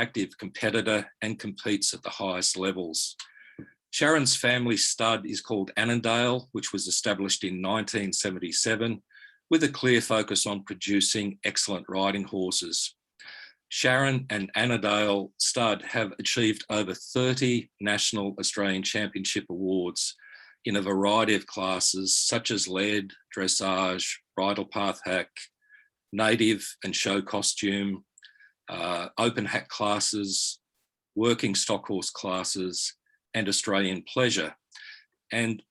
active competitor and competes at the highest levels. Sharyn's family stud is called Annandale, which was established in 1977 with a clear focus on producing excellent riding horses. Sharyn and Annandale stud have achieved over 30 National Australian Championship awards in a variety of classes such as lead, dressage, bridle path hack, native and show costume, open hack classes, working stock horse classes, and Australian pleasure. And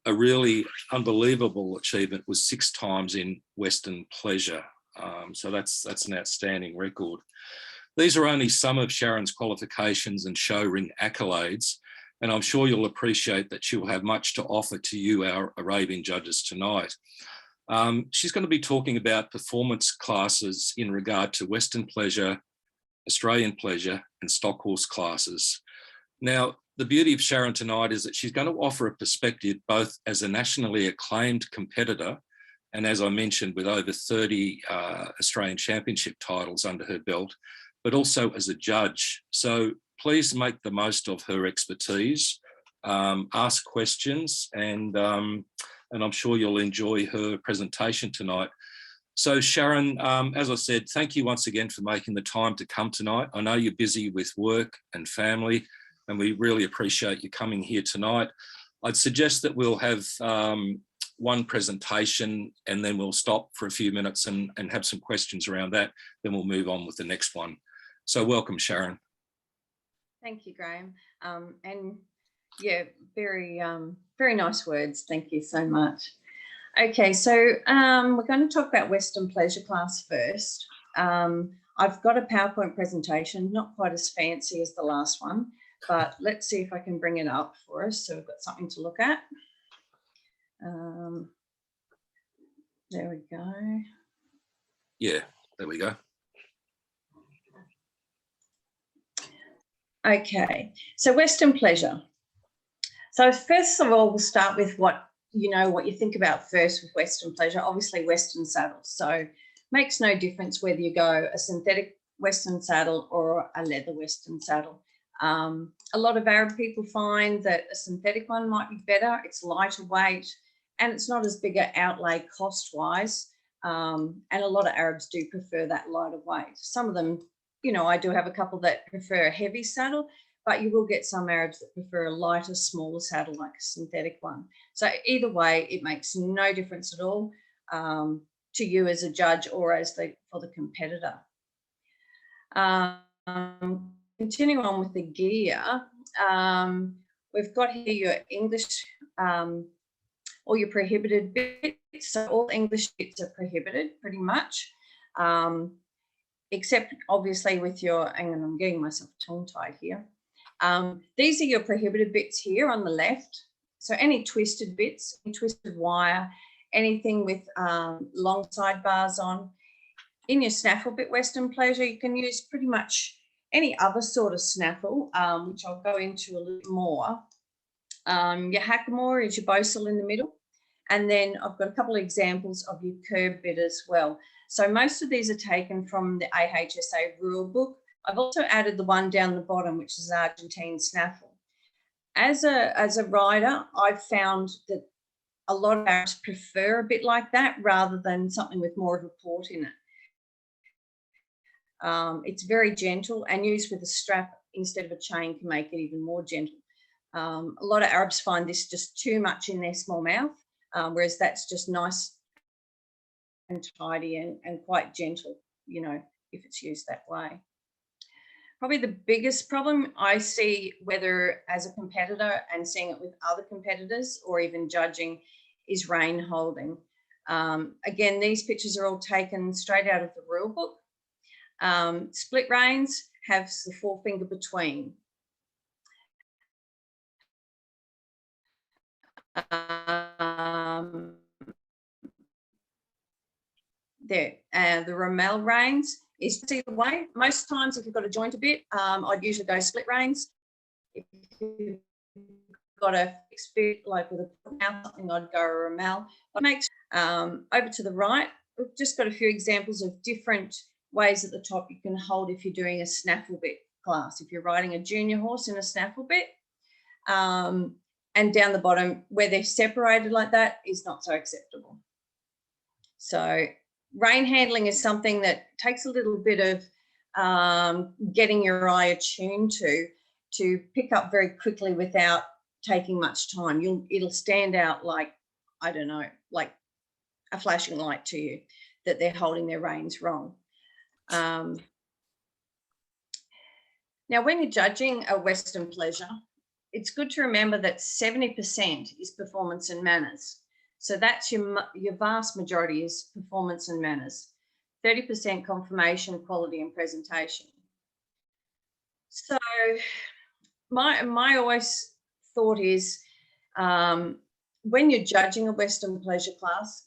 a really unbelievable achievement was 6 times in Western pleasure. So that's an outstanding record. These are only some of Sharyn's qualifications and show ring accolades, and I'm sure you'll appreciate that she'll have much to offer to you, our Arabian judges, tonight. She's going to be talking about performance classes in regard to Western pleasure, Australian pleasure, and stock horse classes. Now, the beauty of Sharyn tonight is that she's going to offer a perspective both as a nationally acclaimed competitor and, as I mentioned, with over 30 Australian Championship titles under her belt, but also as a judge. So please make the most of her expertise, ask questions, and I'm sure you'll enjoy her presentation tonight. So Sharyn, as I said, thank you once again for making the time to come tonight. I know you're busy with work and family, and we really appreciate you coming here tonight. I'd suggest that we'll have one presentation and then we'll stop for a few minutes and have some questions around that. Then we'll move on with the next one. So welcome, Sharyn. Thank you, Graham. And yeah, very nice words. Thank you so much. Okay, so we're going to talk about Western pleasure class first. I've got a PowerPoint presentation, not quite as fancy as the last one, but let's see if I can bring it up for us. So we've got something to look at. There we go. Yeah, there we go. Okay, so Western pleasure. So first of all, we'll start with what you think about first with Western pleasure. Obviously, Western saddles. So makes no difference whether you go a synthetic Western saddle or a leather Western saddle. A lot of Arab people find that a synthetic one might be better. It's lighter weight and it's not as big an outlay cost-wise. And a lot of Arabs do prefer that lighter weight. Some of them, I do have a couple that prefer a heavy saddle, but you will get some Arabs that prefer a lighter, smaller saddle like a synthetic one. So either way, it makes no difference at all to you as a judge or for the competitor. Continuing on with the gear, we've got here your English, all your prohibited bits. So all English bits are prohibited pretty much, except obviously with your, hang on, I'm getting myself tongue-tied here. These are your prohibited bits here on the left. So any twisted bits, any twisted wire, anything with long sidebars on. In your snaffle bit Western pleasure, you can use pretty much any other sort of snaffle, which I'll go into a little more. Your hackamore is your bossel in the middle. And then I've got a couple of examples of your curb bit as well. So most of these are taken from the AHSA rule book. I've also added the one down the bottom, which is Argentine snaffle. As a rider, I've found that a lot of Arabs prefer a bit like that rather than something with more of a port in it. It's very gentle and used with a strap instead of a chain can make it even more gentle. A lot of Arabs find this just too much in their small mouth, whereas that's just nice and tidy and quite gentle, if it's used that way. Probably the biggest problem I see, whether as a competitor and seeing it with other competitors or even judging, is rein holding. Again, these pictures are all taken straight out of the rule book. Split reins have the forefinger between. The Rommel reins is either way. Most times, if you've got a joint a bit, I'd usually go split reins. If you've got a fixed bit, like with a mouth something, I'd go a Rommel. Over to the right, we've just got a few examples of different ways at the top you can hold if you're doing a snaffle bit class, if you're riding a junior horse in a snaffle bit. And down the bottom where they're separated like that is not so acceptable. So rein handling is something that takes a little bit of getting your eye attuned to pick up very quickly without taking much time. It'll stand out like, I don't know, like a flashing light to you that they're holding their reins wrong. Now, when you're judging a Western pleasure, it's good to remember that 70% is performance and manners. So that's your vast majority is performance and manners. 30% conformation, quality and presentation. So my always thought is when you're judging a Western pleasure class,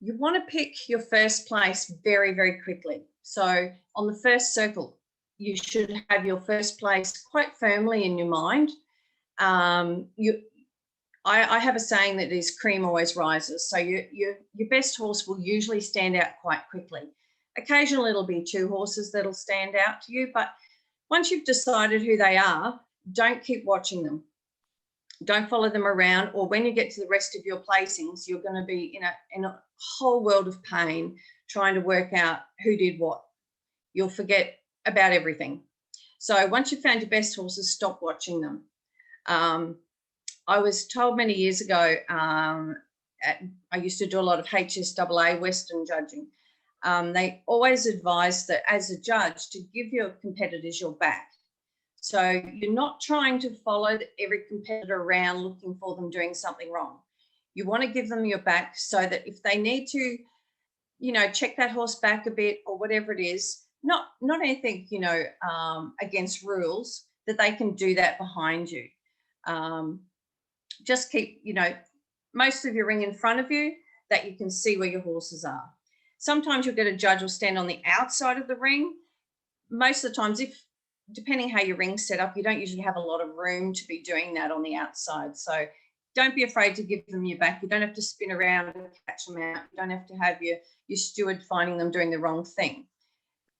you want to pick your first place very, very quickly. So on the first circle, you should have your first place quite firmly in your mind. I have a saying that is cream always rises. So your best horse will usually stand out quite quickly. Occasionally it'll be two horses that'll stand out to you, but once you've decided who they are, don't keep watching them. Don't follow them around, or when you get to the rest of your placings, you're going to be in a whole world of pain trying to work out who did what. You'll forget about everything. So once you've found your best horses, stop watching them. I was told many years ago, I used to do a lot of HSAA Western judging. They always advise that as a judge to give your competitors your back. So you're not trying to follow every competitor around looking for them doing something wrong. You want to give them your back so that if they need to, check that horse back a bit or whatever it is, not anything, against rules, that they can do that behind you. Just keep, most of your ring in front of you that you can see where your horses are. Sometimes you'll get a judge will stand on the outside of the ring. Most of the times, depending how your ring's set up, you don't usually have a lot of room to be doing that on the outside. So don't be afraid to give them your back. You don't have to spin around and catch them out. You don't have to have your steward finding them doing the wrong thing.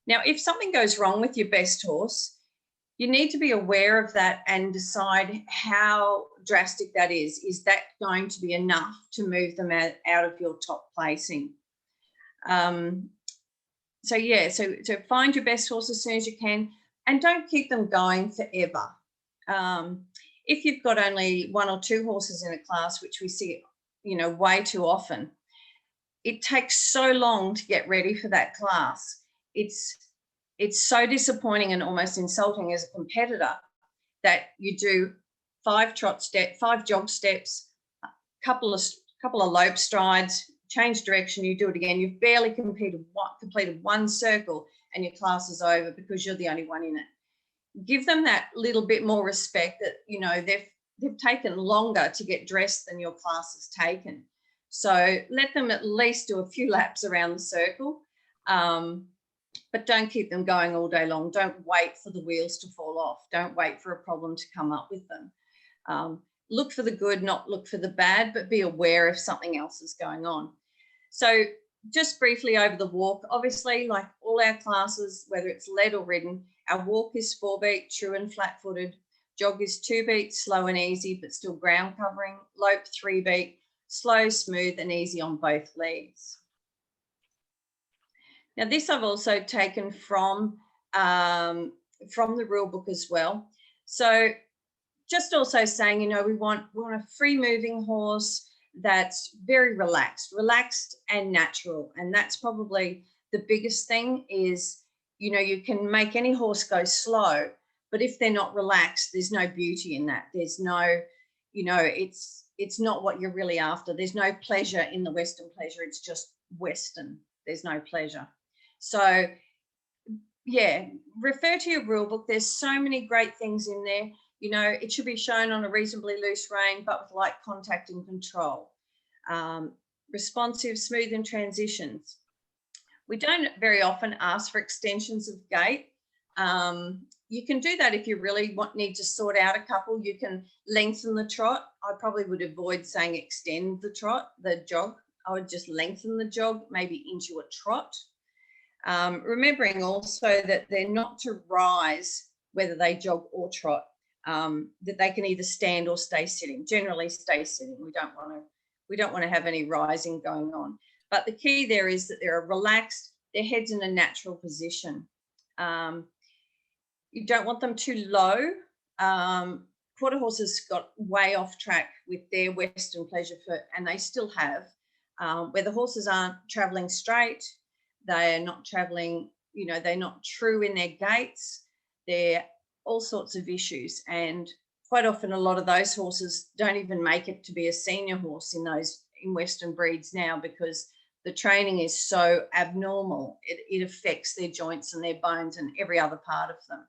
Now, if something goes wrong with your best horse, you need to be aware of that and decide how drastic that is. Is that going to be enough to move them out of your top placing? So find your best horse as soon as you can, and don't keep them going forever. If you've got only one or two horses in a class, which we see, way too often, it takes so long to get ready for that class. It's so disappointing and almost insulting as a competitor that you do 5 jog steps, a couple of lope strides, change direction, you do it again. You've barely completed one circle and your class is over because you're the only one in it. Give them that little bit more respect that, they've taken longer to get dressed than your class has taken. So let them at least do a few laps around the circle, but don't keep them going all day long. Don't wait for the wheels to fall off. Don't wait for a problem to come up with them. Look for the good, not look for the bad, but be aware if something else is going on. So just briefly over the walk, obviously, like all our classes, whether it's led or ridden, our walk is 4-beat, true and flat-footed. Jog is 2-beat, slow and easy, but still ground covering. Lope 3-beat, slow, smooth and easy on both legs. Now this I've also taken from the rule book as well. So just also saying, we want a free moving horse that's very relaxed and natural. And that's probably the biggest thing is, you can make any horse go slow, but if they're not relaxed, there's no beauty in that. There's no, it's not what you're really after. There's no pleasure in the Western pleasure. It's just Western. There's no pleasure. So yeah, refer to your rule book. There's so many great things in there. It should be shown on a reasonably loose rein, but with light contact and control. Responsive, smooth and transitions. We don't very often ask for extensions of gait. You can do that if you really need to sort out a couple. You can lengthen the trot. I probably would avoid saying extend the jog. I would just lengthen the jog, maybe into a trot. Remembering also that they're not to rise whether they jog or trot, that they can either stand or stay sitting. Generally stay sitting. We don't want to have any rising going on. But the key there is that they're relaxed, their head's in a natural position. You don't want them too low. Quarter horses got way off track with their Western pleasure foot, and they still have, where the horses aren't travelling straight, they're not travelling, they're not true in their gaits, they're all sorts of issues. And quite often a lot of those horses don't even make it to be a senior horse in Western breeds now, because the training is so abnormal. It affects their joints and their bones and every other part of them.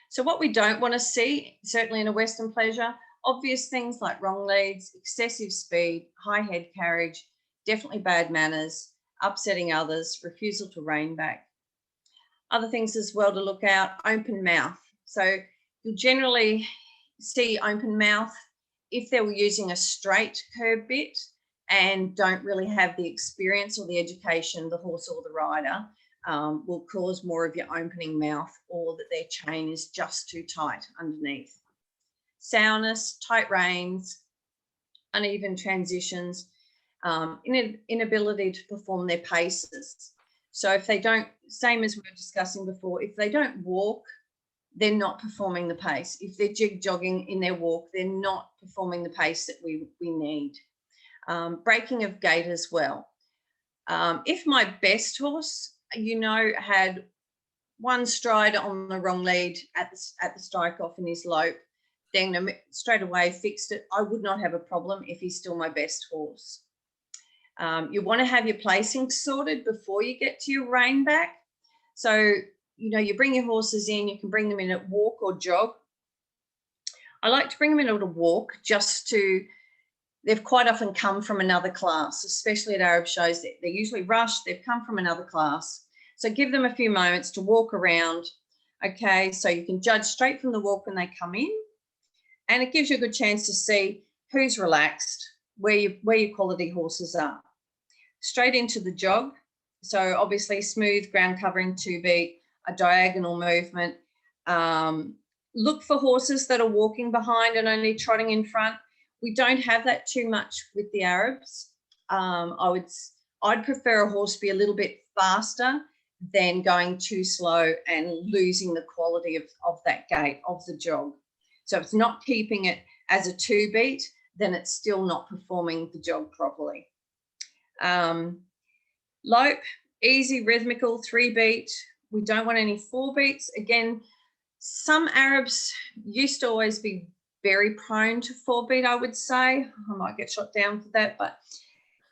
So what we don't want to see, certainly in a Western pleasure, obvious things like wrong leads, excessive speed, high head carriage, definitely bad manners, upsetting others, refusal to rein back. Other things as well to look out, open mouth. So you'll generally see open mouth if they were using a straight curb bit and don't really have the experience or the education, the horse or the rider, will cause more of your opening mouth, or that their chain is just too tight underneath. Sourness, tight reins, uneven transitions, inability to perform their paces. So if they don't, same as we were discussing before, if they don't walk, they're not performing the pace. If they're jig jogging in their walk, they're not performing the pace that we need. Breaking of gait as well. If my best horse, had one stride on the wrong lead at the strike off in his lope, then straight away fixed it, I would not have a problem if he's still my best horse. You want to have your placing sorted before you get to your rein back. So, you bring your horses in, you can bring them in at walk or jog. I like to bring them in at a walk they've quite often come from another class, especially at Arab shows. They're usually rushed, they've come from another class. So give them a few moments to walk around. Okay, so you can judge straight from the walk when they come in, and it gives you a good chance to see who's relaxed, where your quality horses are. Straight into the jog. So obviously smooth ground covering 2-beat, a diagonal movement. Look for horses that are walking behind and only trotting in front. We don't have that too much with the Arabs. I'd prefer a horse be a little bit faster than going too slow and losing the quality of that gait, of the jog. So if it's not keeping it as a 2-beat, then it's still not performing the jog properly. Lope, easy, rhythmical, 3-beat. We don't want any 4-beats. Again, some Arabs used to always be very prone to 4-beat, I would say. I might get shot down for that, but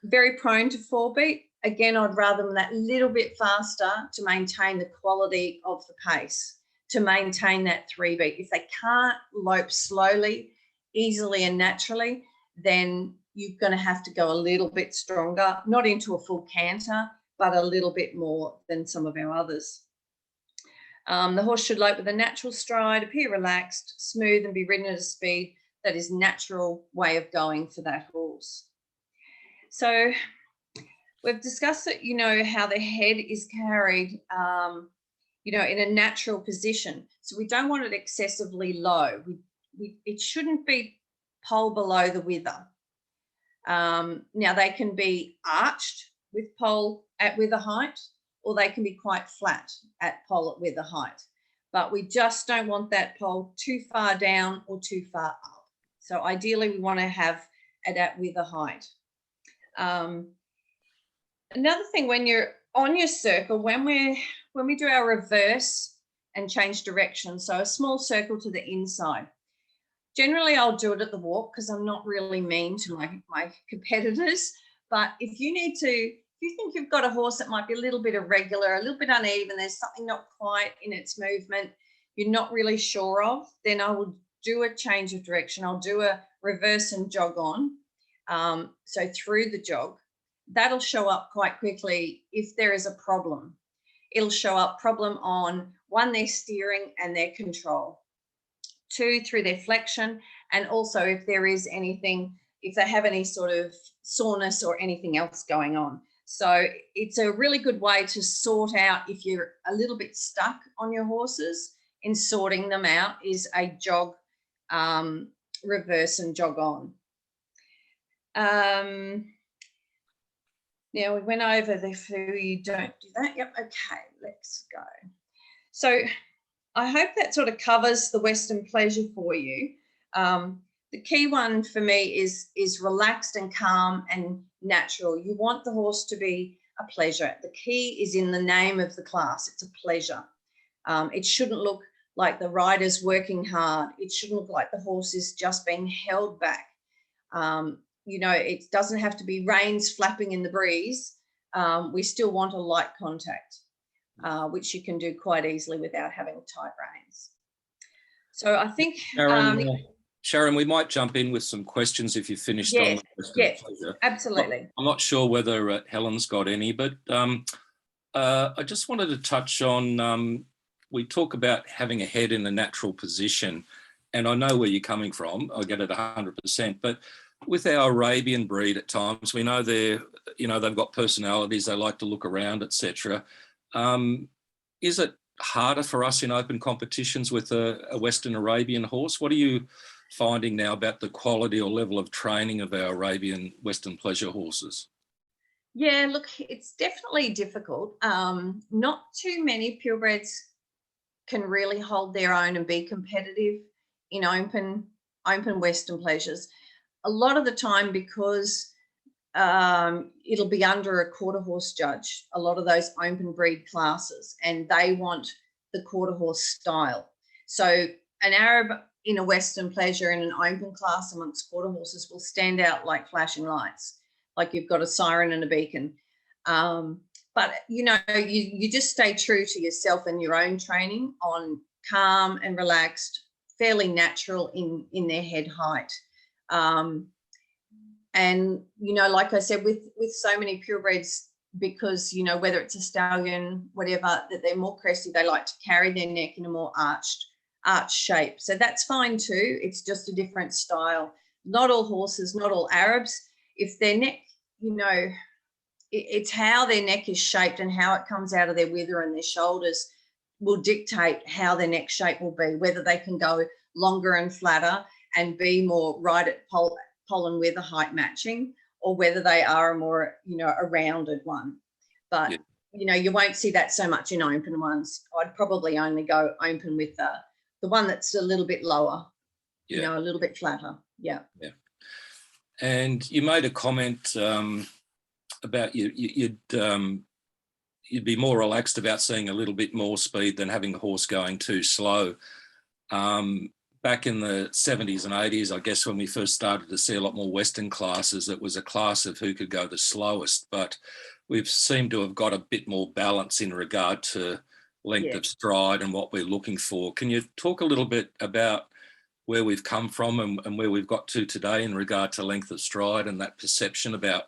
very prone to 4-beat. Again, I'd rather them that little bit faster to maintain the quality of the pace, to maintain that 3-beat. If they can't lope slowly, easily and naturally, then you're going to have to go a little bit stronger, not into a full canter, but a little bit more than some of our others. The horse should lope with a natural stride, appear relaxed, smooth, and be ridden at a speed that is natural way of going for that horse. So we've discussed that, how the head is carried, in a natural position. So we don't want it excessively low. It shouldn't be poll below the wither. Now they can be arched with poll at wither height, or they can be quite flat at poll at wither height. But we just don't want that poll too far down or too far up. So ideally we want to have it at wither height. Another thing, when you're on your circle, when we do our reverse and change direction, so a small circle to the inside, generally I'll do it at the walk because I'm not really mean to my competitors. But if you think you've got a horse that might be a little bit irregular, a little bit uneven, there's something not quite in its movement, you're not really sure of, then I will do a change of direction. I'll do a reverse and jog on. So through the jog, that'll show up quite quickly if there is a problem. It'll show up problem on 1, their steering and their control. 2, through their flexion, and also if there is anything, if they have any sort of soreness or anything else going on. So it's a really good way to sort out if you're a little bit stuck on your horses. In sorting them out is a jog, reverse and jog on. Now we went over the food, you don't do that. Yep, okay, let's go. So I hope that sort of covers the Western pleasure for you. The key one for me is relaxed and calm and natural. You want the horse to be a pleasure. The key is in the name of the class. It's a pleasure. It shouldn't look like the rider's working hard. It shouldn't look like the horse is just being held back. You know, it doesn't have to be reins flapping in the breeze. We still want a light contact, which you can do quite easily without having tight reins. So I think... Sharyn, we might jump in with some questions if you've finished yes, on the Western pleasure. Absolutely. I'm not sure whether Helen's got any, but I just wanted to touch on, we talk about having a head in a natural position, and I know where you're coming from. I get it 100%, but with our Arabian breed at times, we know they've got personalities, they like to look around, etc. Is it harder for us in open competitions with a Western Arabian horse? What are you finding now about the quality or level of training of our Arabian Western pleasure horses? Yeah, look, it's definitely difficult. Not too many purebreds can really hold their own and be competitive in open Western pleasures. A lot of the time, because it'll be under a quarter horse judge, a lot of those open breed classes, and they want the quarter horse style. So an Arab in a Western pleasure in an open class amongst quarter horses will stand out like flashing lights, like you've got a siren and a beacon. But, you just stay true to yourself and your own training on calm and relaxed, fairly natural in their head height. And, like I said, with so many purebreds, because, whether it's a stallion, whatever, that they're more cresty, they like to carry their neck in a more arched shape. So that's fine too. It's just a different style. Not all horses, not all Arabs, if their neck, it's how their neck is shaped and how it comes out of their wither and their shoulders will dictate how their neck shape will be, whether they can go longer and flatter and be more right at pole and wither height matching, or whether they are a more, a rounded one. But, you won't see that so much in open ones. I'd probably only go open with the one that's a little bit lower, a little bit flatter. Yeah. And you made a comment about you'd be more relaxed about seeing a little bit more speed than having the horse going too slow. Back in the 70s and 80s, I guess, when we first started to see a lot more Western classes, it was a class of who could go the slowest, but we've seemed to have got a bit more balance in regard to length of stride and what we're looking for. Can you talk a little bit about where we've come from and where we've got to today in regard to length of stride and that perception about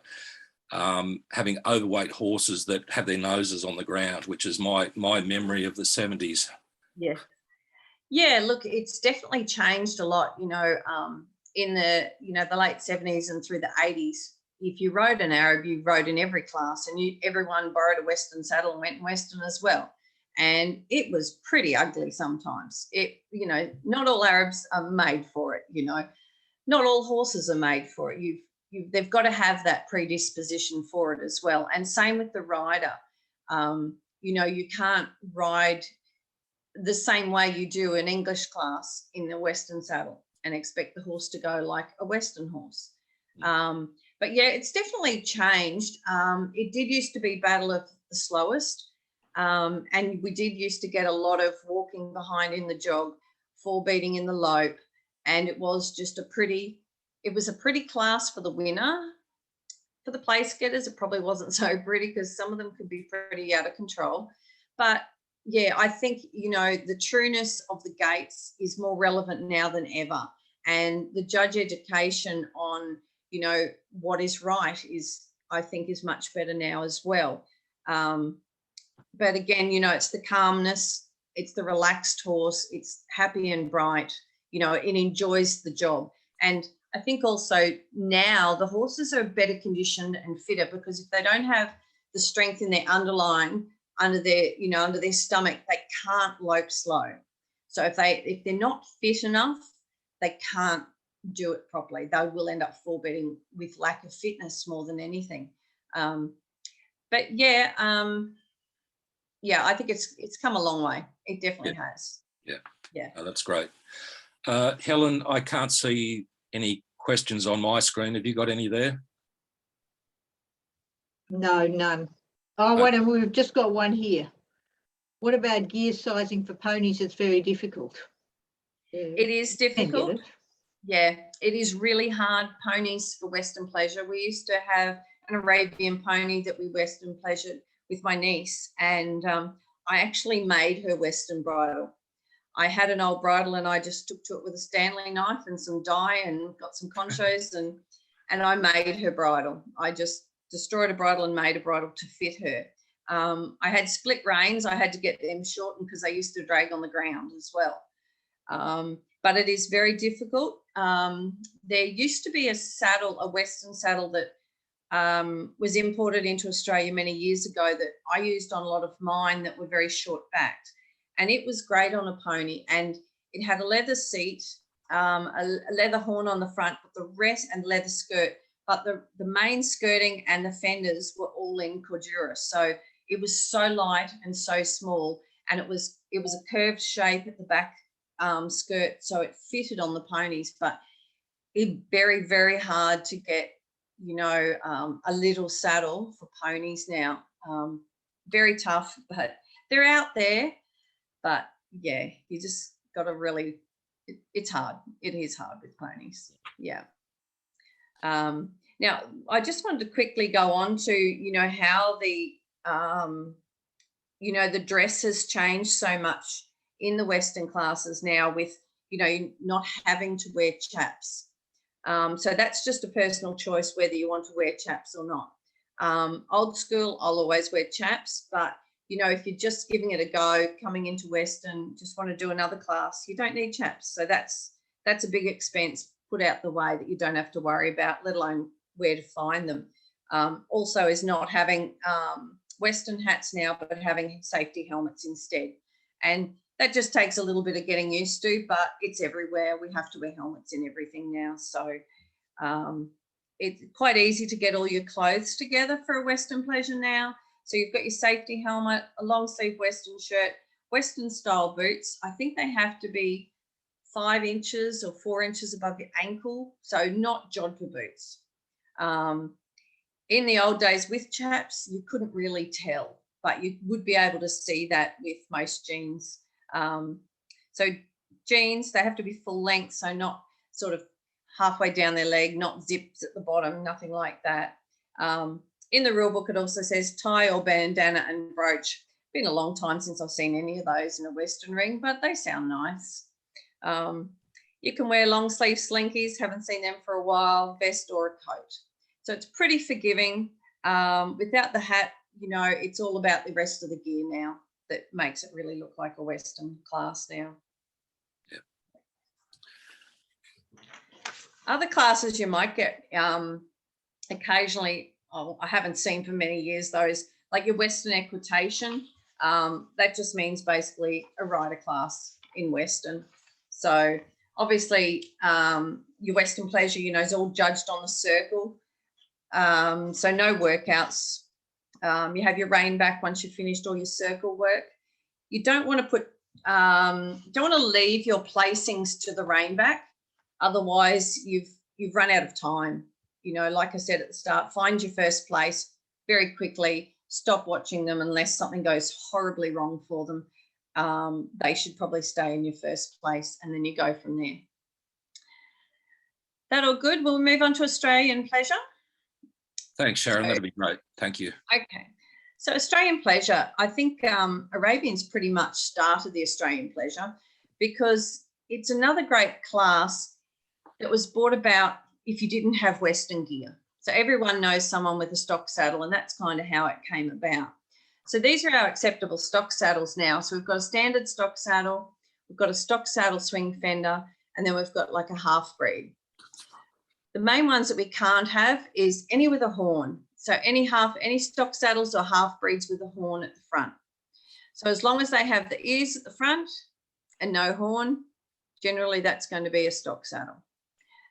having overweight horses that have their noses on the ground, which is my memory of the 70s? Yeah, look, it's definitely changed a lot, in the, the late 70s and through the 80s. If you rode an Arab, you rode in every class, and everyone borrowed a Western saddle and went in Western as well. And it was pretty ugly sometimes. Not all Arabs are made for it, Not all horses are made for it. They've got to have that predisposition for it as well. And same with the rider. You can't ride the same way you do an English class in the Western saddle and expect the horse to go like a Western horse. But yeah, it's definitely changed. It did used to be battle of the slowest. And we did used to get a lot of walking behind in the jog, forebeating in the lope. And it was just a pretty class for the winner. For the place getters, it probably wasn't so pretty because some of them could be pretty out of control. But yeah, I think, the trueness of the gaits is more relevant now than ever. And the judge education on, what is right I think is much better now as well. But again, it's the calmness, it's the relaxed horse, it's happy and bright, it enjoys the job. And I think also now the horses are better conditioned and fitter, because if they don't have the strength in their underlying, under their stomach, they can't lope slow. So if they're not fit enough, they can't do it properly. They will end up forebedding with lack of fitness more than anything. But yeah, I think it's come a long way. It definitely has. Yeah. Oh, that's great. Helen, I can't see any questions on my screen. Have you got any there? No, none. Oh, wait, and we've just got one here. What about gear sizing for ponies? It's very difficult. It is difficult. Yeah, it is really hard. Ponies for Western pleasure. We used to have an Arabian pony that we Western pleasured with my niece, and I actually made her Western bridle. I had an old bridle and I just took to it with a Stanley knife and some dye and got some conchos and I made her bridle. I just destroyed a bridle and made a bridle to fit her. I had split reins. I had to get them shortened because they used to drag on the ground as well. But it is very difficult. There used to be a Western saddle that was imported into Australia many years ago that I used on a lot of mine that were very short backed. And it was great on a pony, and it had a leather seat, a leather horn on the front, but the rest, and leather skirt, but the main skirting and the fenders were all in cordura. So it was so light and so small, and it was a curved shape at the back skirt, so it fitted on the ponies, but it's very, very hard to get, a little saddle for ponies now. Very tough, but they're out there. But yeah, you just got to really, it's hard. It is hard with ponies. Yeah. Now, I just wanted to quickly go on to, how the dress has changed so much in the Western classes now with, not having to wear chaps. So that's just a personal choice whether you want to wear chaps or not. Old school, I'll always wear chaps, but if you're just giving it a go, coming into Western, just want to do another class, you don't need chaps. So that's a big expense put out the way that you don't have to worry about, let alone where to find them. Also is not having Western hats now, but having safety helmets instead. And that just takes a little bit of getting used to, but it's everywhere. We have to wear helmets in everything now. So it's quite easy to get all your clothes together for a Western pleasure now. So you've got your safety helmet, a long sleeve Western shirt, Western style boots. I think they have to be 5 inches or 4 inches above your ankle. So not jodhpur boots. In the old days with chaps, you couldn't really tell, but you would be able to see that with most jeans. So jeans, they have to be full length, so not sort of halfway down their leg, not zips at the bottom, nothing like that. In the rule book, it also says tie or bandana and brooch. Been a long time since I've seen any of those in a Western ring, but they sound nice. You can wear long sleeve slinkies, haven't seen them for a while, vest or a coat. So it's pretty forgiving. Without the hat, it's all about the rest of the gear now that makes it really look like a Western class now. Yeah. Other classes you might get occasionally, I haven't seen for many years, those like your Western equitation. That just means basically a rider class in Western. So obviously your Western pleasure, is all judged on the circle. So no workouts. You have your rein back once you've finished all your circle work. You don't want to leave your placings to the rein back. Otherwise you've run out of time. Like I said at the start, find your first place very quickly, stop watching them unless something goes horribly wrong for them. They should probably stay in your first place and then you go from there. That all good? We'll move on to Australian pleasure. Thanks, Sharyn. That'd be great. Thank you. Okay. So Australian pleasure, I think Arabians pretty much started the Australian pleasure because it's another great class that was brought about if you didn't have Western gear. So everyone knows someone with a stock saddle, and that's kind of how it came about. So these are our acceptable stock saddles now. So we've got a standard stock saddle, we've got a stock saddle swing fender, and then we've got like a half breed. The main ones that we can't have is any with a horn. So any stock saddles or half breeds with a horn at the front. So as long as they have the ears at the front and no horn, generally that's going to be a stock saddle.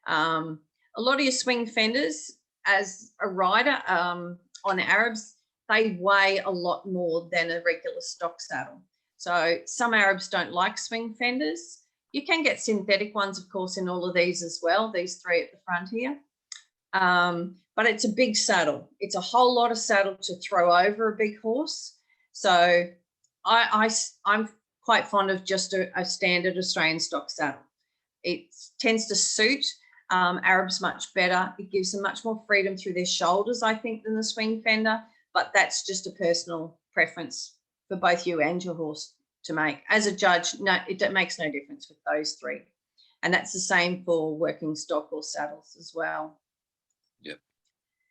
A lot of your swing fenders, as a rider on Arabs, they weigh a lot more than a regular stock saddle. So some Arabs don't like swing fenders. You can get synthetic ones, of course, in all of these as well, these three at the front here. But it's a big saddle. It's a whole lot of saddle to throw over a big horse. So I'm quite fond of just a standard Australian stock saddle. It tends to suit Arabs much better. It gives them much more freedom through their shoulders, I think, than the swing fender, but that's just a personal preference for both you and your horse to make. As a judge, no, it makes no difference with those three. And that's the same for working stock or saddles as well. Yep.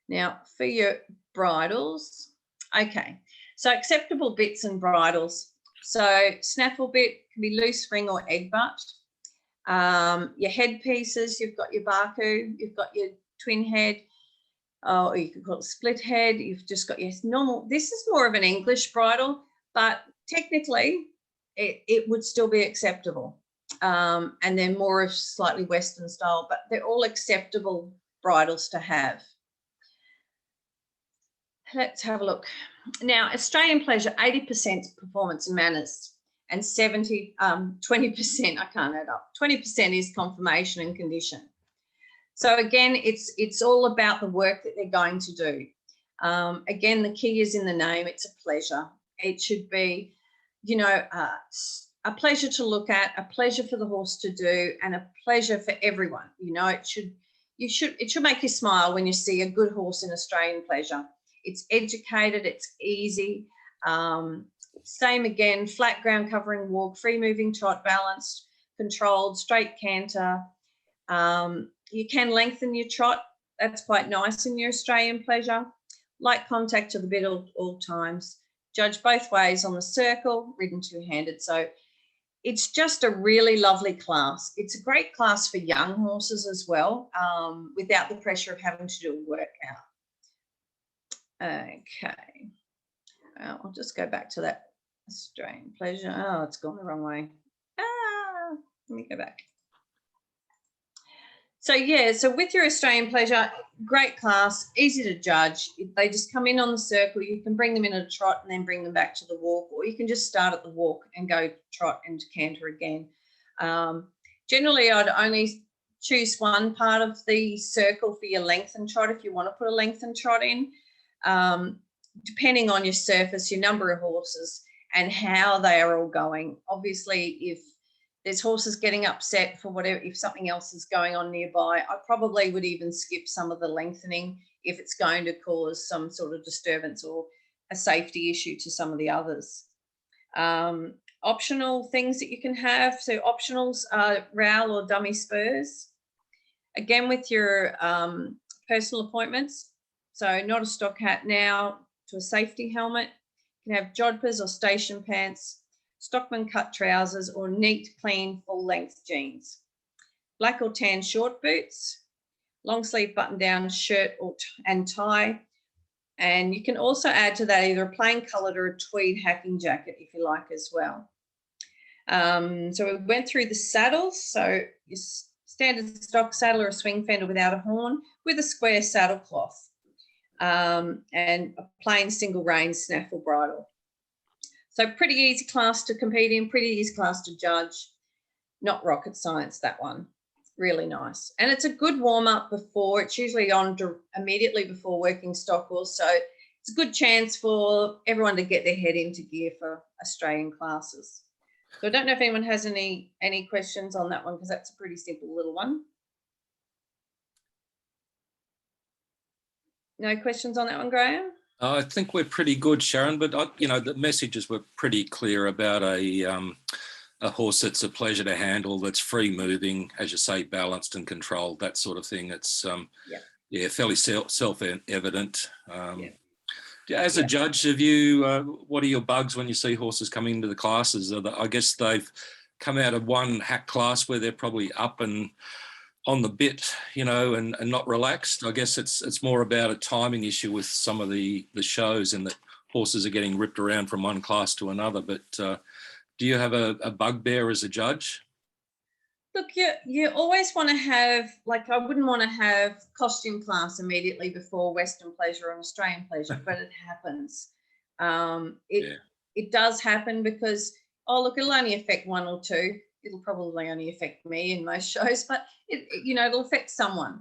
Now, for your bridles, okay. So acceptable bits and bridles. So snaffle bit can be loose ring or egg butt. Your head pieces, you've got your Baku, you've got your twin head, or you could call it split head. You've just got your normal. This is more of an English bridle, but technically it would still be acceptable. And they're more of slightly Western style, but they're all acceptable bridles to have. Let's have a look. Now, Australian pleasure, 80% performance and manners, and 20%, I can't add up, 20% is conformation and condition. So again, it's all about the work that they're going to do. Again, the key is in the name, it's a pleasure. It should be, you know, a pleasure to look at, a pleasure for the horse to do, and a pleasure for everyone. You know, it should make you smile when you see a good horse in Australian pleasure. It's educated, it's easy. Same again, flat ground covering walk, free moving trot, balanced, controlled, straight canter. You can lengthen your trot. That's quite nice in your Australian pleasure. Light contact to the bit all times. Judge both ways on the circle, ridden two-handed. So it's just a really lovely class. It's a great class for young horses as well, without the pressure of having to do a workout. Okay, well, I'll just go back to that Australian pleasure. Oh, it's gone the wrong way. Let me go back. So yeah, so with your Australian pleasure, great class, easy to judge. They just come in on the circle. You can bring them in a trot and then bring them back to the walk, or you can just start at the walk and go trot and canter again. Generally, I'd only choose one part of the circle for your lengthened trot if you want to put a lengthened trot in. Depending on your surface, your number of horses, and how they are all going. Obviously, if there's horses getting upset for whatever, if something else is going on nearby, I probably would even skip some of the lengthening if it's going to cause some sort of disturbance or a safety issue to some of the others. Optional things that you can have. So optionals are rowel or dummy spurs. Again, with your personal appointments. So not a stock hat now to a safety helmet. You can have jodhpurs or station pants, stockman cut trousers, or neat, clean, full length jeans. Black or tan short boots, long sleeve button down shirt and tie. And you can also add to that either a plain coloured or a tweed hacking jacket if you like as well. So we went through the saddles. So your standard stock saddle or a swing fender without a horn with a square saddle cloth. And a plain single rein snaffle bridle. So pretty easy class to compete in, pretty easy class to judge. Not rocket science, that one. Really nice. And it's a good warm-up before. It's usually on immediately before working stock horse. So it's a good chance for everyone to get their head into gear for Australian classes. So I don't know if anyone has any questions on that one, because that's a pretty simple little one. No questions on that one, Graham? I think we're pretty good, Sharyn, but the messages were pretty clear about a horse that's a pleasure to handle, that's free moving, as you say, balanced and controlled, that sort of thing. It's fairly self-evident. As a judge, have you? What are your bugs when you see horses coming into the classes? I guess they've come out of one hack class where they're probably up and on the bit, you know, and not relaxed. I guess it's more about a timing issue with some of the shows, and that horses are getting ripped around from one class to another. But do you have a bugbear as a judge? Look, you always want to have, like, I wouldn't want to have costume class immediately before Western pleasure and Australian pleasure, but it happens. It does happen because, oh, look, it'll only affect one or two. It'll probably only affect me in most shows, but it'll affect someone.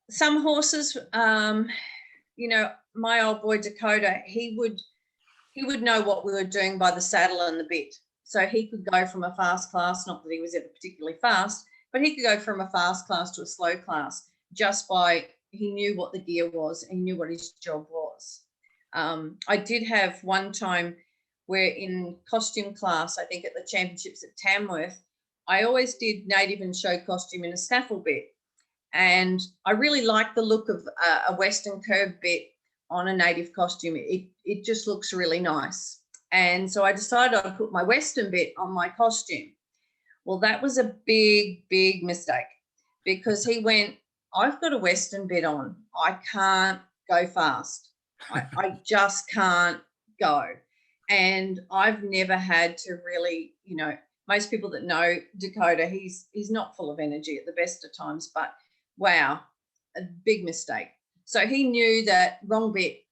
Some horses, my old boy Dakota, he would know what we were doing by the saddle and the bit. So he could go from a fast class, not that he was ever particularly fast, but he could go from a fast class to a slow class just by, he knew what the gear was and he knew what his job was. I did have one time where in costume class, I think at the championships at Tamworth, I always did native and show costume in a snaffle bit. And I really liked the look of a Western curve bit on a native costume. It just looks really nice. And so I decided I'd put my Western bit on my costume. Well, that was a big, big mistake, because he went, I've got a Western bit on. I can't go fast. I just can't go. And I've never had to really, most people that know Dakota, he's not full of energy at the best of times, but wow, a big mistake. So he knew that wrong bit,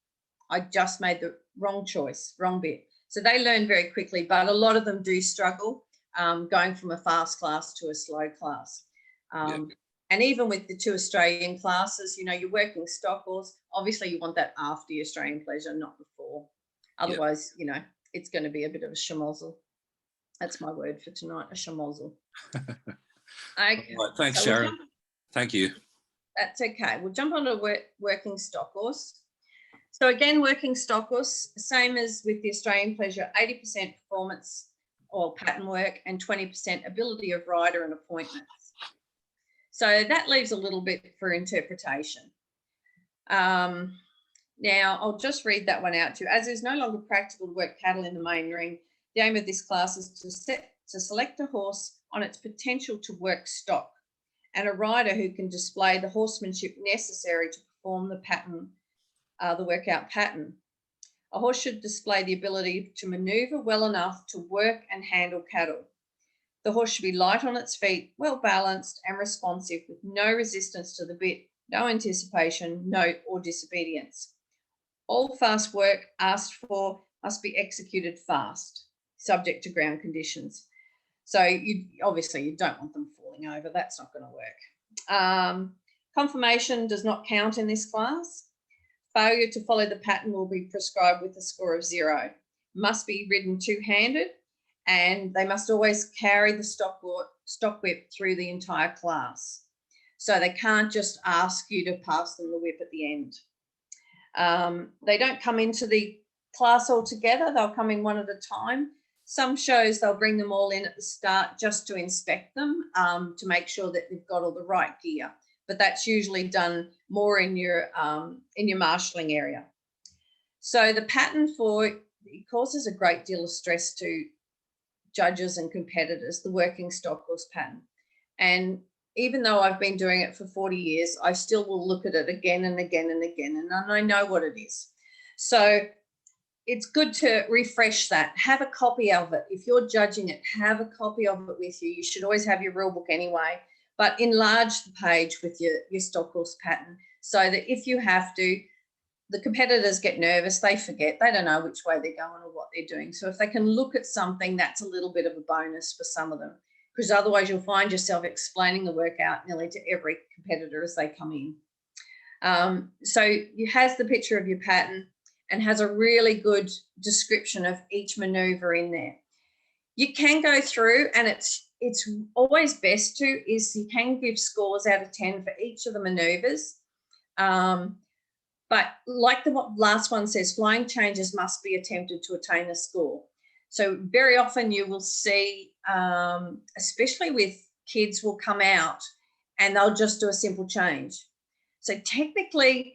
I just made the wrong choice, wrong bit. So they learn very quickly, but a lot of them do struggle going from a fast class to a slow class. And even with the 2 Australian classes, your working stock horse, obviously you want that after your Australian pleasure, not before. Otherwise, it's going to be a bit of a schmozzle. That's my word for tonight, a schmozzle. Okay. Right, thanks, so Sharyn. Thank you. That's okay. We'll jump on to working stock horse. So again, working stock horse, same as with the Australian pleasure, 80% performance or pattern work and 20% ability of rider and appointments. So that leaves a little bit for interpretation. Now, I'll just read that one out to you. As it's no longer practical to work cattle in the main ring, the aim of this class is to select a horse on its potential to work stock and a rider who can display the horsemanship necessary to perform the pattern, the workout pattern. A horse should display the ability to manoeuvre well enough to work and handle cattle. The horse should be light on its feet, well balanced and responsive, with no resistance to the bit, no anticipation, note or disobedience. All fast work asked for must be executed fast, subject to ground conditions. So obviously you don't want them falling over. That's not going to work. Confirmation does not count in this class. Failure to follow the pattern will be prescribed with a score of 0. Must be ridden two-handed, and they must always carry the stock whip through the entire class. So they can't just ask you to pass them the whip at the end. They don't come into the class all together. They'll come in one at a time. Some shows, they'll bring them all in at the start just to inspect them, to make sure that they've got all the right gear. But that's usually done more in your marshalling area. So the pattern it causes a great deal of stress to judges and competitors, the working stock horse pattern. And even though I've been doing it for 40 years, I still will look at it again and again and again, and I know what it is. So it's good to refresh that. Have a copy of it. If you're judging it, have a copy of it with you. You should always have your rule book anyway, but enlarge the page with your stock horse pattern so that if you have to, the competitors get nervous, they forget, they don't know which way they're going or what they're doing. So if they can look at something, that's a little bit of a bonus for some of them, because otherwise you'll find yourself explaining the workout nearly to every competitor as they come in. So it has the picture of your pattern and has a really good description of each maneuver in there. You can go through, and it's always best you can give scores out of 10 for each of the maneuvers. But like the last one says, flying changes must be attempted to attain a score. So very often you will see, especially with kids, will come out and they'll just do a simple change. So technically,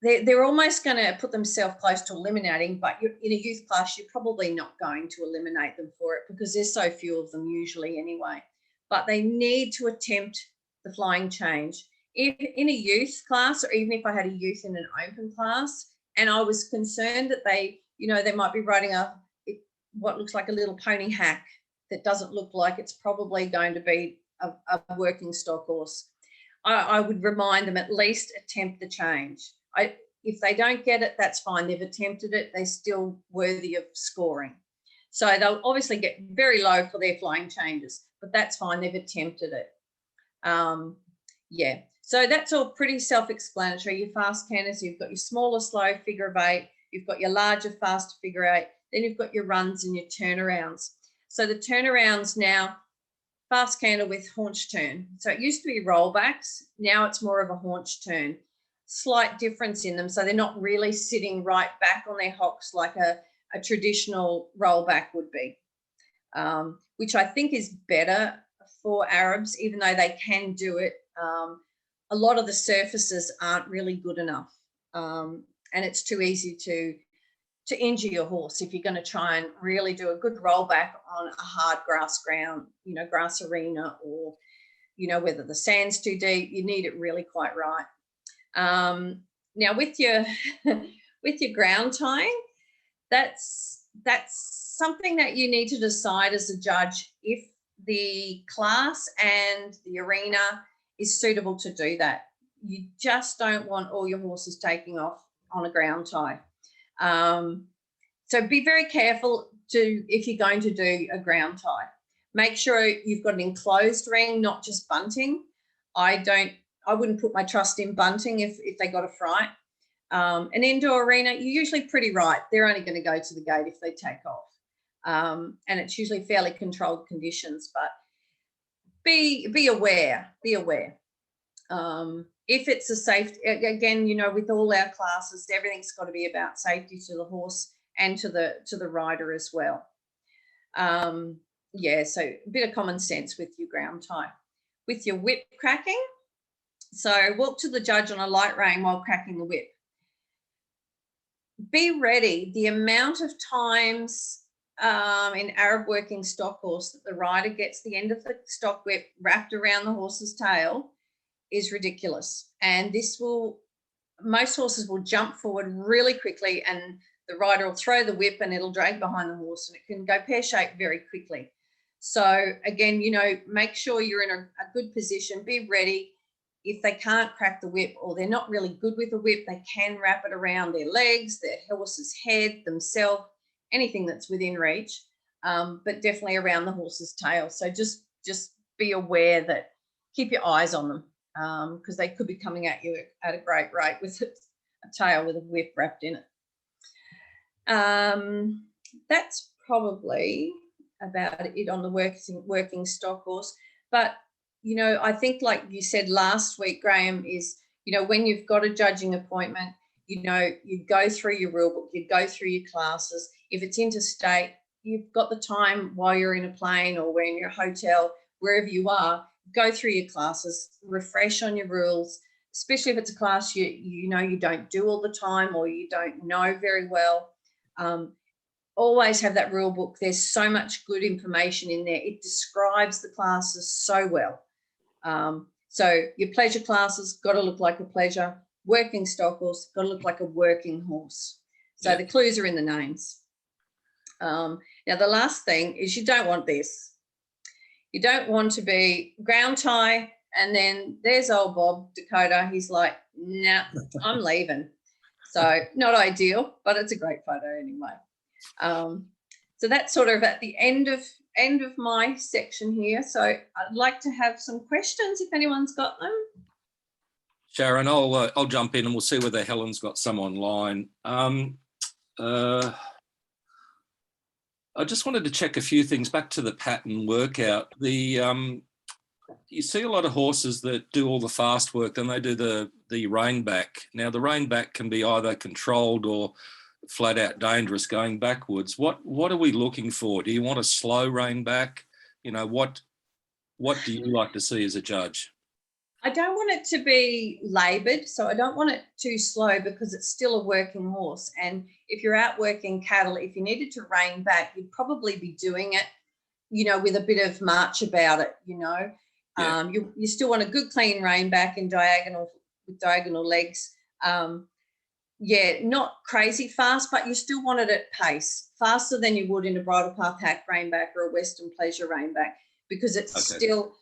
they're almost going to put themselves close to eliminating, but in a youth class, you're probably not going to eliminate them for it because there's so few of them usually anyway. but they need to attempt the flying change. If in a youth class, or even if I had a youth in an open class, and I was concerned that they, you know, they might be riding what looks like a little pony hack that doesn't look like it's probably going to be a working stock horse, I would remind them at least attempt the change. If they don't get it, that's fine. They've attempted it. They're still worthy of scoring. So they'll obviously get very low for their flying changes, but that's fine. They've attempted it. Yeah. So that's all pretty self-explanatory. Your fast canters, you've got your smaller, slow figure of 8. You've got your larger, fast figure 8. Then you've got your runs and your turnarounds. So the turnarounds now, fast canter with haunch turn. So it used to be rollbacks. Now it's more of a haunch turn. Slight difference in them. So they're not really sitting right back on their hocks like a traditional rollback would be, which I think is better for Arabs, even though they can do it. A lot of the surfaces aren't really good enough, and it's too easy to injure your horse if you're going to try and really do a good rollback on a hard grass ground, you know, grass arena, or, you know, whether the sand's too deep, you need it really quite right. Now with your with your ground tying, that's something that you need to decide as a judge if the class and the arena is suitable to do that. You just don't want all your horses taking off on a ground tie. So be very careful if you're going to do a ground tie. Make sure you've got an enclosed ring, not just bunting. I wouldn't put my trust in bunting if they got a fright. An indoor arena, you're usually pretty right. They're only going to go to the gate if they take off. And it's usually fairly controlled conditions, but be aware. If it's a safety, again, you know, with all our classes, everything's got to be about safety to the horse and to the rider as well. Yeah, so a bit of common sense with your ground tie. With your whip cracking, so walk to the judge on a light rein while cracking the whip. Be ready. The amount of times in Arab working stock horse that the rider gets the end of the stock whip wrapped around the horse's tail is ridiculous. And most horses will jump forward really quickly, and the rider will throw the whip and it'll drag behind the horse, and it can go pear-shaped very quickly. So again, you know, make sure you're in a good position. Be ready. If they can't crack the whip, or they're not really good with the whip, they can wrap it around their legs, their horse's head, themselves, anything that's within reach, but definitely around the horse's tail. So just be aware that, keep your eyes on them, because they could be coming at you at a great rate with a tail with a whip wrapped in it. That's probably about it on the working stock horse. But, you know, I think like you said last week, Graham, is, you know, when you've got a judging appointment, you know, you go through your rule book, you go through your classes. If it's interstate, you've got the time while you're in a plane or in your hotel, wherever you are, go through your classes, refresh on your rules, especially if it's a class you know you don't do all the time or you don't know very well. Always have that rule book. There's so much good information in there. It describes the classes so well. So your pleasure classes got to look like a pleasure. Working stock horse got to look like a working horse. So yeah. The clues are in the names. Now, the last thing is you don't want this. You don't want to be ground tie and then there's old Bob Dakota. He's like, nah, I'm leaving. So not ideal, but it's a great photo anyway. So that's sort of at the end of my section here. So I'd like to have some questions if anyone's got them. Sharyn, I'll jump in and we'll see whether Helen's got some online. I just wanted to check a few things back to the pattern workout. You see a lot of horses that do all the fast work, then they do the rein back. Now the rein back can be either controlled or flat out dangerous going backwards. What are we looking for? Do you want a slow rein back? You know, what do you like to see as a judge? I don't want it to be laboured, so I don't want it too slow because it's still a working horse. And if you're out working cattle, if you needed to rein back, you'd probably be doing it with a bit of march about it, Yeah. You still want a good clean rein back in with diagonal legs. Not crazy fast, but you still want it at pace, faster than you would in a bridle path hack reinback or a Western pleasure reinback, because it's still,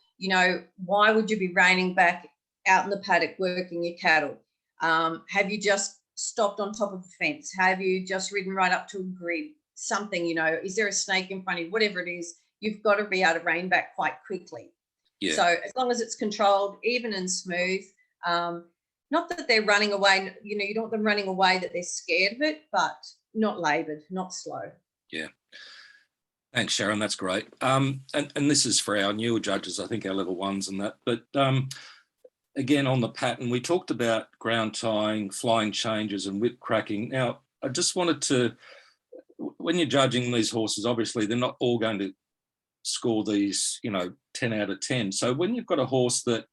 why would you be reining back out in the paddock working your cattle? Have you just stopped on top of a fence? Have you just ridden right up to a grid? Something, is there a snake in front of you? Whatever it is, you've got to be able to rein back quite quickly. Yeah. So as long as it's controlled, even and smooth, not that they're running away, you don't want them running away that they're scared of it, but not laboured, not slow. Yeah. Thanks, Sharyn. That's great. And this is for our newer judges, I think our level ones and that. But again, on the pattern, we talked about ground tying, flying changes and whip cracking. Now, I just wanted to, when you're judging these horses, obviously they're not all going to score these, 10 out of 10. So when you've got a horse that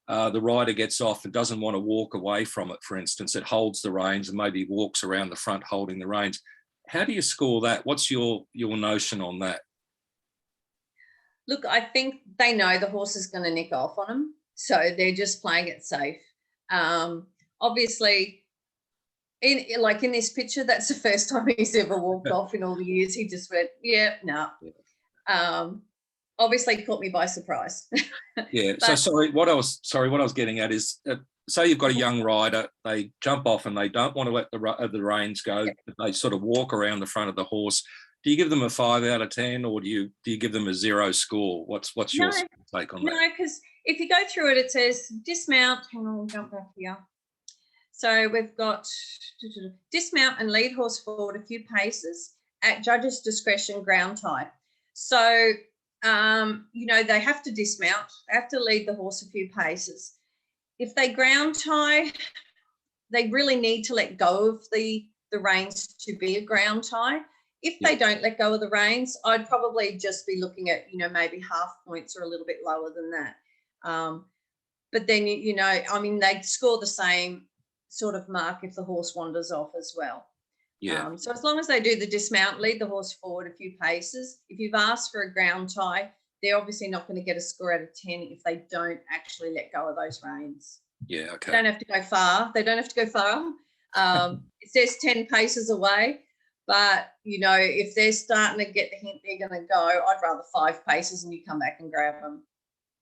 the rider gets off and doesn't want to walk away from it, for instance, it holds the reins and maybe walks around the front holding the reins, how do you score that? What's your notion on that? Look, I think they know the horse is going to nick off on them, so they're just playing it safe. Obviously, in this picture, that's the first time he's ever walked off in all the years. He just went, yeah, no. Obviously caught me by surprise. Yeah. So what I was getting at is, say you've got a young rider, they jump off and they don't want to let the reins go, but they sort of walk around the front of the horse. Do you give them a 5 out of 10, or do you give them a 0 score? What's your take on that? No, because if you go through it, it says dismount. Hang on, we'll jump back here. So we've got dismount and lead horse forward a few paces at judge's discretion, ground tie. So, they have to dismount, they have to lead the horse a few paces. If they ground tie, they really need to let go of the reins to be a ground tie. If they don't let go of the reins, I'd probably just be looking at, maybe half points or a little bit lower than that. But then, they'd score the same sort of mark if the horse wanders off as well. Yeah. So as long as they do the dismount, lead the horse forward a few paces. If you've asked for a ground tie, they're obviously not going to get a score out of 10 if they don't actually let go of those reins. Yeah, okay. They don't have to go far. It says 10 paces away, but, if they're starting to get the hint they're going to go, I'd rather 5 paces and you come back and grab them.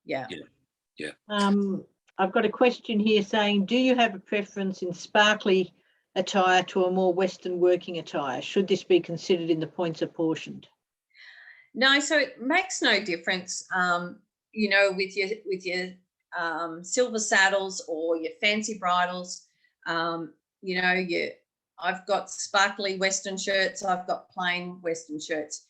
Yeah. I've got a question here saying, do you have a preference in sparkly attire to a more Western working attire? Should this be considered in the points apportioned? No, so it makes no difference. With your silver saddles or your fancy bridles, I've got sparkly Western shirts, I've got plain Western shirts.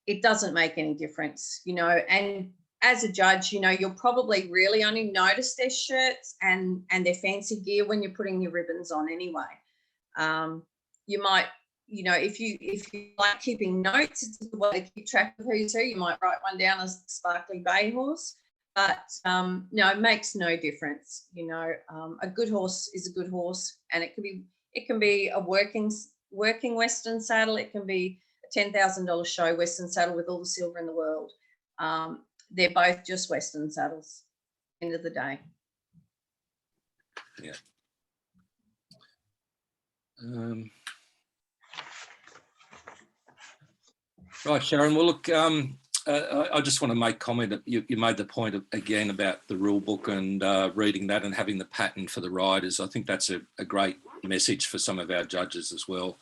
It doesn't make any difference, and as a judge, you'll probably really only notice their shirts and their fancy gear when you're putting your ribbons on anyway. You might, if you like keeping notes, it's a good way to keep track of who's who. You might write one down as sparkly bay horse, but no, it makes no difference. A good horse is a good horse, and it can be a working Western saddle. It can be a $10,000 show Western saddle with all the silver in the world. They're both just Western saddles, end of the day. Yeah. Right, Sharyn. Well, look, I just want to make comment that you made the point again about the rule book and reading that and having the pattern for the riders. I think that's a great message for some of our judges as well.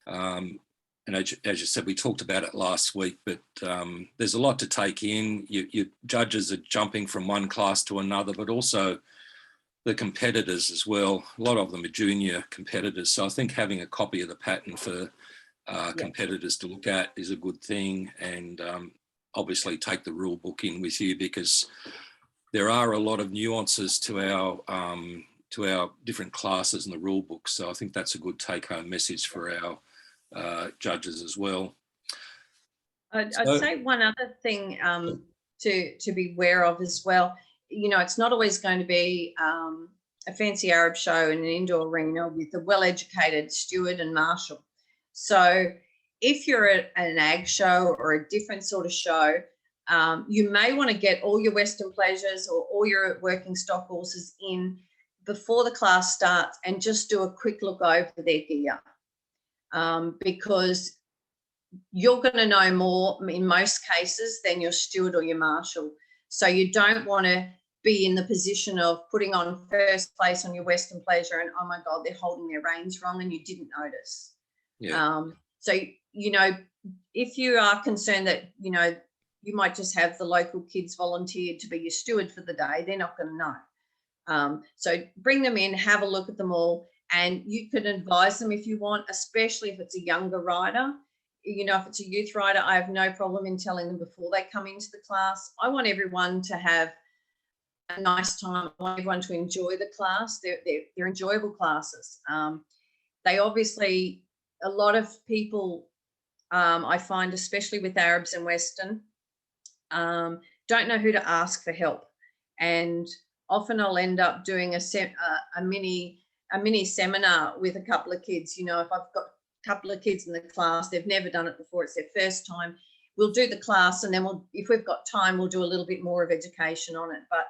And as you said, we talked about it last week, but there's a lot to take in. Your judges are jumping from one class to another, but also the competitors as well. A lot of them are junior competitors. So I think having a copy of the pattern for competitors to look at is a good thing, and obviously take the rule book in with you, because there are a lot of nuances to our different classes in the rule book. So I think that's a good take-home message for our judges as well. I'd say one other thing to be aware of as well. It's not always going to be a fancy Arab show in an indoor arena with a well-educated steward and marshal. So if you're at an ag show or a different sort of show, you may want to get all your Western pleasures or all your working stock horses in before the class starts and just do a quick look over their gear, because you're going to know more in most cases than your steward or your marshal. So you don't want to be in the position of putting on first place on your Western pleasure and, oh my God, they're holding their reins wrong and you didn't notice. Yeah. So, you know, if you are concerned that, you know, you might just have the local kids volunteered to be your steward for the day, they're not going to know. So bring them in, have a look at them all, and you can advise them if you want, especially if it's a younger rider. You know, if it's a youth rider, I have no problem in telling them before they come into the class. I want everyone to have a nice time. I want everyone to enjoy the class. They're enjoyable classes. They obviously, a lot of people, I find, especially with Arabs and Western, don't know who to ask for help. And often I'll end up doing a mini seminar with a couple of kids. You know, if I've got couple of kids in the class, they've never done it before, it's their first time, we'll do the class, and then if we've got time, we'll do a little bit more of education on it. But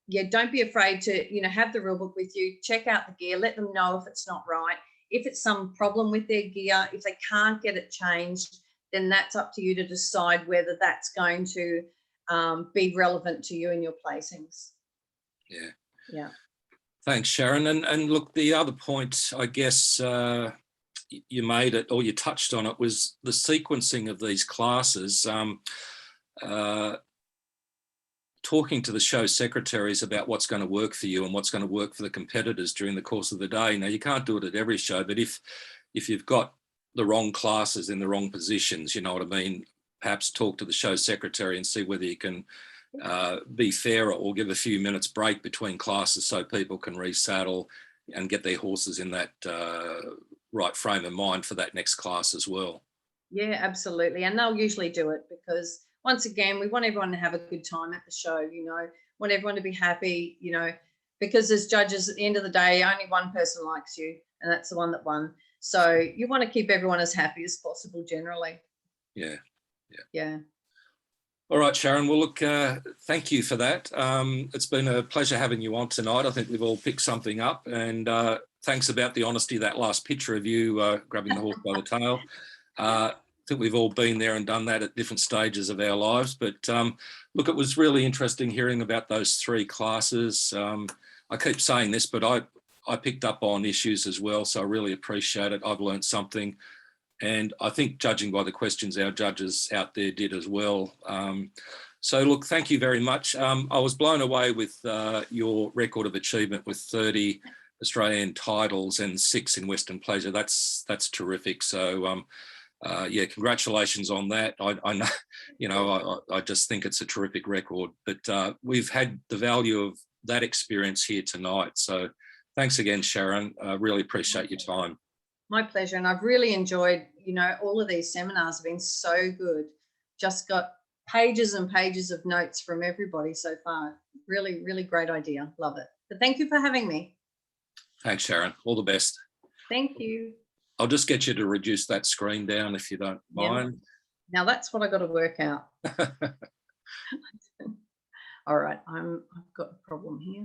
yeah, don't be afraid to, you know, have the rule book with you, check out the gear, let them know if it's not right, if it's some problem with their gear, if they can't get it changed, then that's up to you to decide whether that's going to be relevant to you in your placings. Yeah. Thanks, Sharyn. And look, the other point, I guess, you made it, or you touched on it, was the sequencing of these classes. Talking to the show secretaries about what's going to work for you and what's going to work for the competitors during the course of the day. Now, you can't do it at every show, but if you've got the wrong classes in the wrong positions, you know what I mean, perhaps talk to the show secretary and see whether you can be fairer or give a few minutes break between classes so people can resaddle and get their horses in that right frame of mind for that next class as well. Yeah, absolutely. And they'll usually do it because, once again, we want everyone to have a good time at the show, you know, want everyone to be happy, you know, because as judges, at the end of the day, only one person likes you, and that's the one that won. So you want to keep everyone as happy as possible generally. Yeah. All right, Sharyn. Well, look, thank you for that. It's been a pleasure having you on tonight. I think we've all picked something up, and thanks about the honesty, that last picture of you grabbing the horse by the tail. I think we've all been there and done that at different stages of our lives. But look, it was really interesting hearing about those three classes. I keep saying this, but I picked up on issues as well, so I really appreciate it. I've learned something. And I think, judging by the questions, our judges out there did as well. So look, thank you very much. I was blown away with your record of achievement with 30 Australian titles and 6 in Western Pleasure. That's terrific. So yeah, congratulations on that. I know, you know, I just think it's a terrific record, but we've had the value of that experience here tonight. So thanks again, Sharyn. I really appreciate your time. My pleasure. And I've really enjoyed, you know, all of these seminars have been so good. Just got pages and pages of notes from everybody so far. Really, really great idea. Love it. But thank you for having me. Thanks, Sharyn. All the best. Thank you. I'll just get you to reduce that screen down if you don't mind. Now that's what I got to work out. All right. I've got a problem here.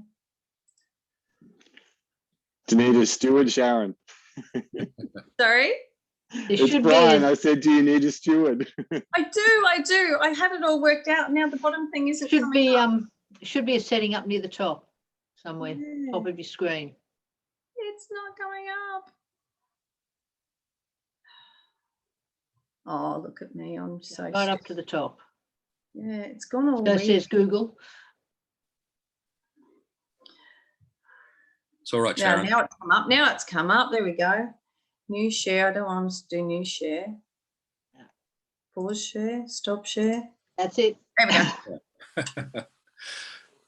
Do you need a steward, Sharyn? Sorry? It's Brian. I said, do you need a steward? I do. I had it all worked out. Now the bottom thing isn't should be should be a setting up near the top somewhere, top of your screen. It's not coming up. Oh, look at me. I'm so right up to the top. Yeah, it's gone all so it says Google. It's all right, Sharyn. Now it's come up. Now it's come up. There we go. New share. I don't want us to do new share. Pause share. Stop share. That's it. There we go.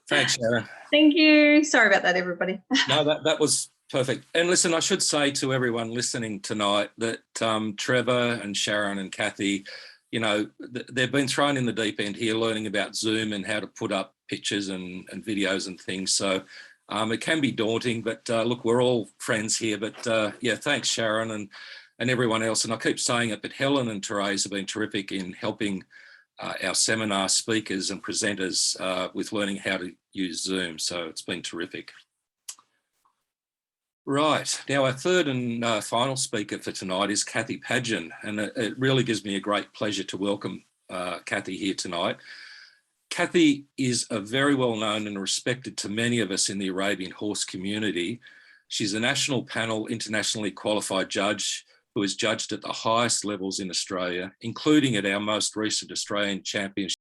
Thanks, Sharyn. Thank you. Sorry about that, everybody. No, that was perfect. And listen, I should say to everyone listening tonight that Trevor and Sharyn and Kathy, you know, they've been thrown in the deep end here learning about Zoom and how to put up pictures and videos and things. So it can be daunting, but look, we're all friends here. But yeah, thanks, Sharyn. and everyone else. And I keep saying it, but Helen and Therese have been terrific in helping our seminar speakers and presenters with learning how to use Zoom. So it's been terrific. Right, now our third and final speaker for tonight is Kathy Padgen, and it really gives me a great pleasure to welcome Kathy here tonight. Kathy is a very well known and respected to many of us in the Arabian horse community. She's a national panel internationally qualified judge who has judged at the highest levels in Australia, including at our most recent Australian Championship